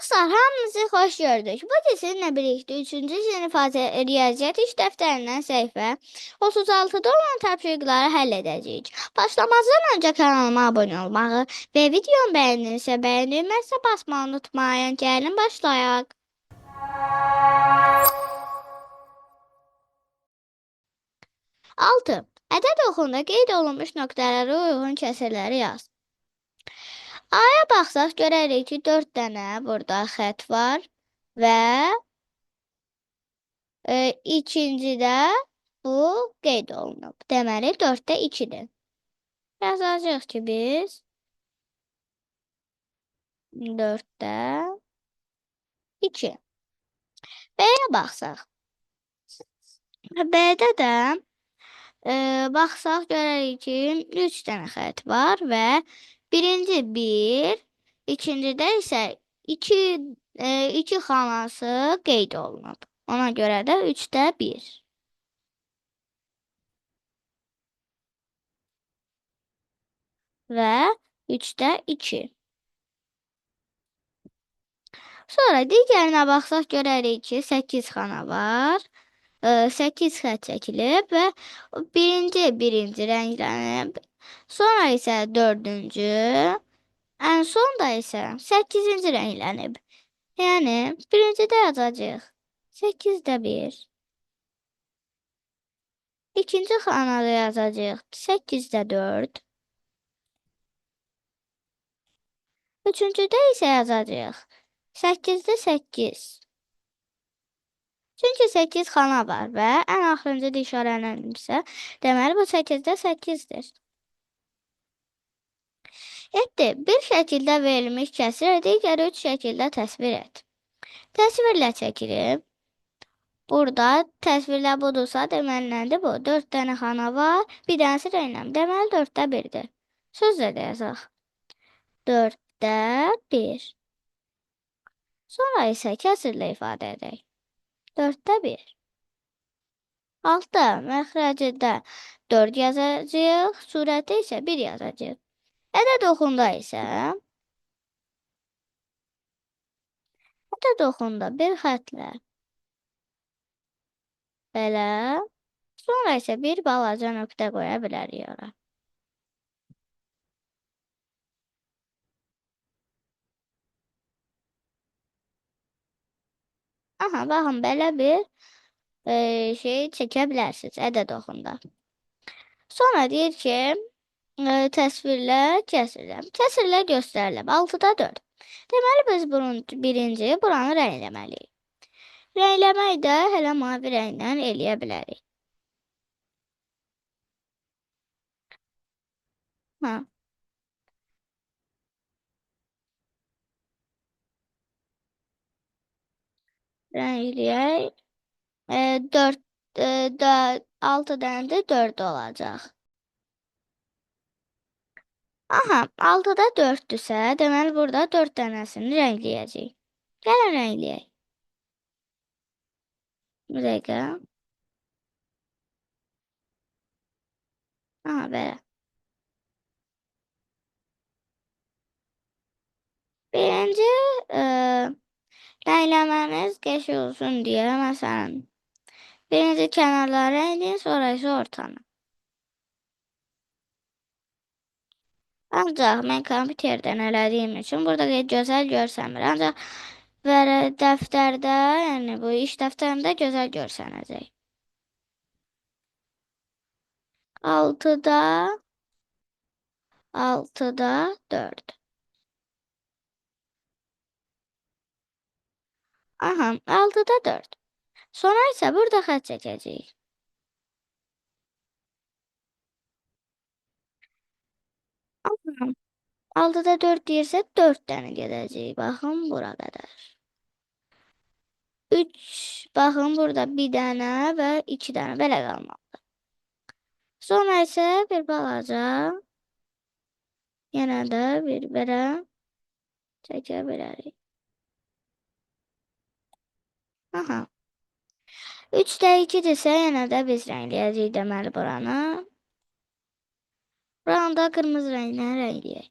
Dostlar, hamınızı xoş gördük. Bugün sizinlə birlikdə 3-cü sinif riyaziyyat iş dəftərindən səhifə 36-da olan tapşırıqları həll edəcəyik. Başlamazdan öncə kanalıma abunə olmağı və videomu bəyəndinizsə bəyənilməzsə basmağı unutmayın. Gəlin başlayaq. 6. Ədəd oxunda qeyd olunmuş nöqtələrə uyğun kəsrləri yaz. A'ya baxsaq görərik ki, 4 dənə burada xətt var və ikincidə bu qeyd olunub. Deməli 4-də 2-dir. Yazacağıq ki, biz 4-də 2. B-yə baxsaq. B-də də baxsaq görərik ki, 3 dənə xətt var və birinci 1, ikincidə isə 2 xanası qeyd olunub. Ona görə də 3-də 1. Və 3-də 2. Sonra digərinə baxsaq görərik ki, 8 xana var. 8 xətt çəkilib və birinci rənglənib. Sonra isə 4-cü, ən sonda isə 8-ci rənglənib. Yəni, birincidə yazacağıq 8-də 1. İkinci xanada yazacağıq 8-də 4. Üçüncüdə isə yazacağıq 8-də 8. Çünki 8 xana var və ən axırıncı işarələnibsə, deməli bu 8-də 8-dir. 7. Bir şəkildə verilmiş kəsir, digər 3 şəkildə təsvir et. Təsvirlə çəkilib. Burada təsvirlə budursa, deməli nədir bu? 4 dənə xana var, bir dənəsi rənglə. Deməli 4-də 1-dir. Sözlə də yazaq. 4-də 1. Sonra isə kəsirlə ifadə edək. 4-də 1. 6. Məxrəcində 4 yazacağıq, surətdə isə 1 yazacağıq. Ədəd oxunda isə bir xətlə belə, sonra isə bir balaca nöqtə qoya bilərik ora. Aha, baxın, belə bir şey çəkə bilərsiniz ədəd oxunda. Sonra deyir ki, təsvirlə kəsirlər. Kəsirlə göstərilib 6-da 4. Deməli, biz birinci buranı rəngləməliyik. Rəngləmək də hələ mavi rənglə eləyə bilərik. Rəngləyək. 6 dənə də 4 olacaq. Aha, 6-da 4-dürsə, deməli burada 4 dənəsini rəngləyəcəyik. Gəlin rəngləyək. Bir dəqiqə. Aha, belə. Birinci rəngləməmiz qəşəng olsun deyə, məsələn, birinci kənarları rəngləyin, sonra isə ortanı. Ancaq mən kompüterdən elədiyim üçün burada gözəl görsənmir. Ancaq dəftərdə, yəni bu iş dəftərində gözəl görsənəcək. 6-da 4. Aha, 6-da 4. Sonra isə burada xətt çəkəcəyik. Aha, 6-da 4 deyirsə 4 dənə gedəcək. Baxın, bura qədər. 3, baxın, burada bir dənə və 2 dənə belə qalmalıdır. Sonra isə bir balaca, yenə də bir belə çəkə bilərik. Aha. 3-də 2-dirsə, yenə də biz rəngləyəcəyik deməli buranı. Buranı da qırmızı rənglə rəngləyək.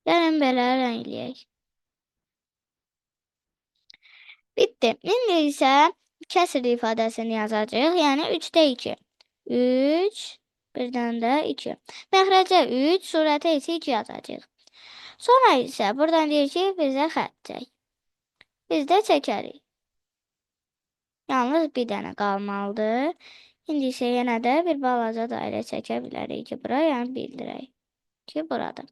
Gəlin belə rəngləyək. Bitdi. İndi isə kəsr ifadəsini yazacağıq. Yəni 3-də 2. 3, birdən də 2. Məxrəcə 3, surətə isə 2 yazacağıq. Sonra isə buradan deyir ki, bizə xətt çək. Biz də çəkərik. Yalnız bir dənə qalmalıdır. İndi isə yenə də bir balaca dairə çəkə bilərik ki, bura yəni bildirək ki, burada.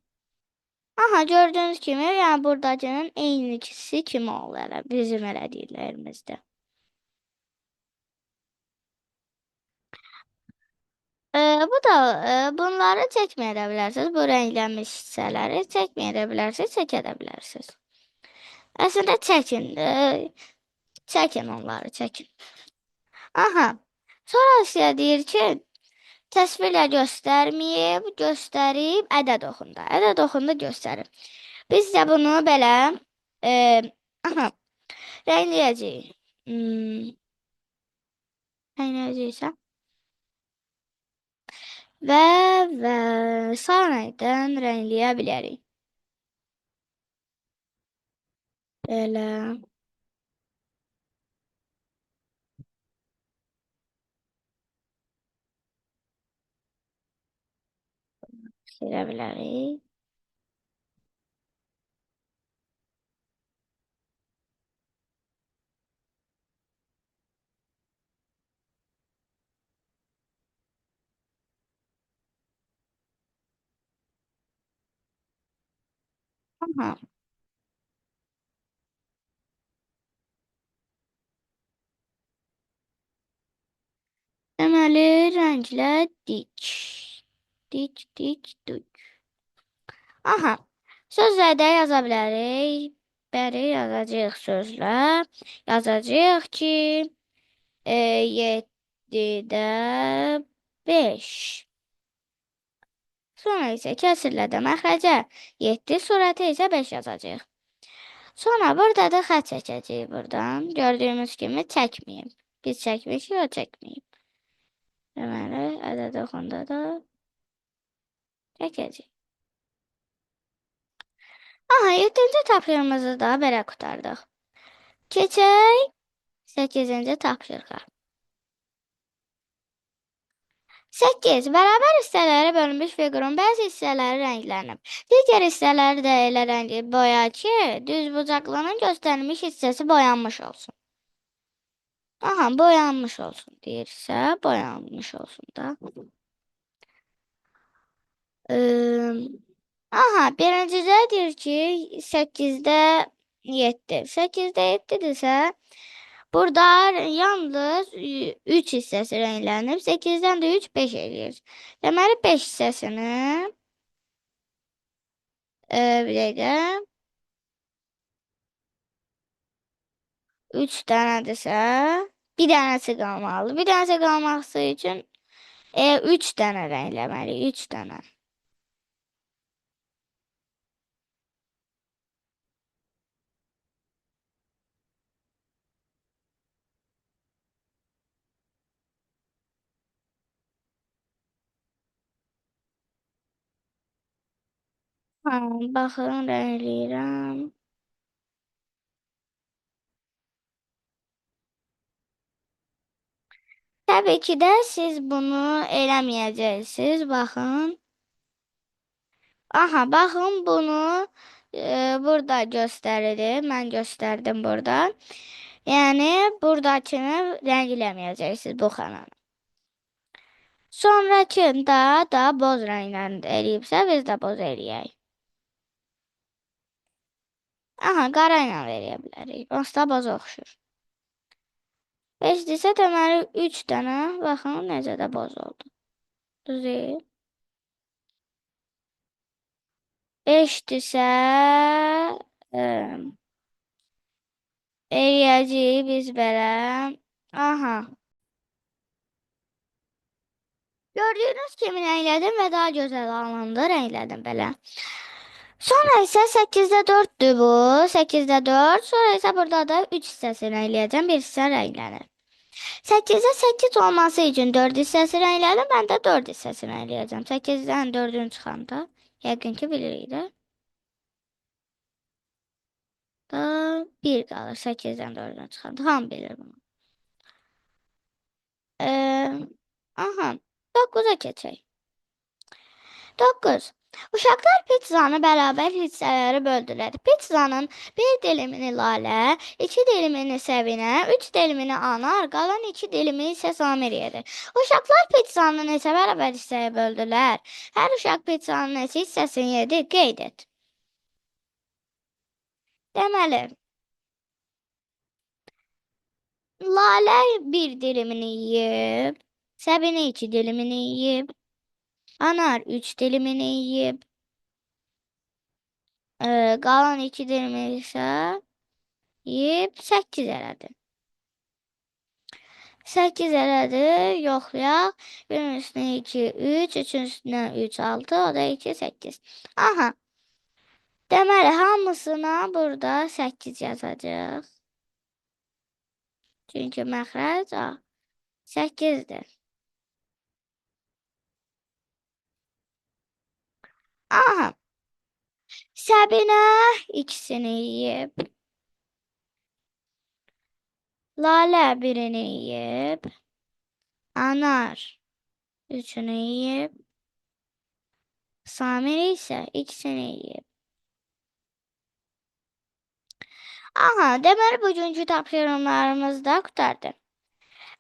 Aha, gördüyünüz kimi, yəni buradakının eynikisi kimi olur elə bizim elədiklərimizdə. Bu da bunları çəkməyə də bilərsiniz. Bu rənglənmiş hissələri çəkməyə də bilərsiniz, çəkə də bilərsiniz. Əslində çəkin. Çəkin onları, çəkin. Aha. Sonra sizə deyir ki, təsvirlə göstərməyib, göstərib ədəd oxunda. Ədəd oxunda göstərir. Biz də bunu belə aha, rəngləyəcəyik. Rəngləyəcəksə. Və sonradan rəngləyə bilərik. Belə. Silə bilərik. Aha. Deməli, rənglədik. Dik, dik, dik. Aha. Sözlərdə yaza bilərik. Bəri yazacağıq sözlər. Yazacağıq ki, 7-də 5. Sonra isə kəsrlə də məxrəcə 7, surətə isə 5 yazacağıq. Sonra burada da xətt çəkəcəyik buradan. Gördüyümüz kimi çəkməyib. Biz çəkmişik, o çəkməyib. Deməli, ədəd oxunda da çəkəcəyik. Aha, 7-ci tapşırığımızı da belə qurtardıq. Keçək 8-ci tapşırığa. 8. Bərabər hissələrə bölünmüş fiqurun bəzi hissələri rənglənib. Digər hissələri də elə rəngli boya ki, düzbucaqlının göstərilmiş hissəsi boyanmış olsun. Aha, boyanmış olsun deyirsə, boyanmış olsun da. Aha, birincidə deyir ki, 8-də 7. 8-də 7-dirsə, burada yalnız 3 hissəsi rənglənib. 8-dən də 3, 5 eləyir. Deməli, 5 hissəsini bir dəqiqə 3 dənədirsə, bir dənəsi qalmalı. Bir dənəsi qalması üçün 3 dənə rəngləməli, 3 dənə. Baxın, rəngləyirəm. Təbii ki də siz bunu eləməyəcəksiniz. Baxın. Aha, baxın bunu burada göstərilir. Mən göstərdim burada. Yəni, buradakını rəngləməyəcəksiniz bu xananı. Sonrakında da boz rənglərini eləyibsə, biz də boz eləyək. Aha, qara ilə eləyə bilərik. Onsuz da boz oxşur. 5-dirsə deməli 3 dənə, baxın necə də boz oldu. Düzeyir. 5-dirsə eləyəcəyik biz belə. Aha. Gördüyünüz kimi rənglədim və daha gözəl alındı, rənglədim belə. Sonra isə 8-də 4-dür bu. 8-də 4. Sonra isə burada da 3 hissəsini rəngləyəcəm. Bir hissə rənglənir. 8-də 8 olması üçün 4 hissəsi rənglədim. Mən də 4 hissəsini rəngləyəcəm. 8-dən 4-ün çıxanda. Yəqin ki bilirik də. Da 1 qalır. 8-dən 4-dən çıxanda hamı bilir bunu. Aha, 9-a keçək. 9. Uşaqlar pizzanı bərabər hissələrə böldülər. Pizzanın bir dilimini Lalə, 2 dilimini Səvinə, 3 dilimini Anar, qalan 2 dilimi isə Samir yedi. Uşaqlar pizzanı neçə bərabər hissəyə böldülər? Hər uşaq pizzanın neçə hissəsini yedi? Qeyd et. Deməli, Lalə 1 dilimini yeyib, Səbinə 2 dilimini yeyib, Anar 3 dilimini yeyib, qalan 2 dilimini isə yeyib 8 elədi. 8 elədi, yoxlayaq. 1-in üstünə 2, 3, 3-ün üstünə 3, 6, o da 2, 8. Aha, deməli hamısına burada 8 yazacaq. Çünki məxrəc 8-dir. Aha, Səbinə ikisini yeyib. Lalə 1-ini yeyib. Anar 3-ünü yeyib. Samir isə ikisini yeyib. Aha, deməli bugünkü tapşırımlarımız da qurtardı.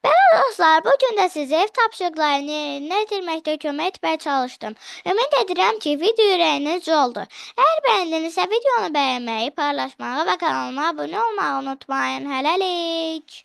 Belə dostlar, bugün də sizə ev tapşırıqlarını yerinə yetirməkdə kömək etməyə çalışdım. Ümid edirəm ki, video ürəyinizcə oldu. Əgər bəyəndinizsə videonu bəyənməyi, paylaşmağı və kanalıma abunə olmağı unutmayın. Hələlik.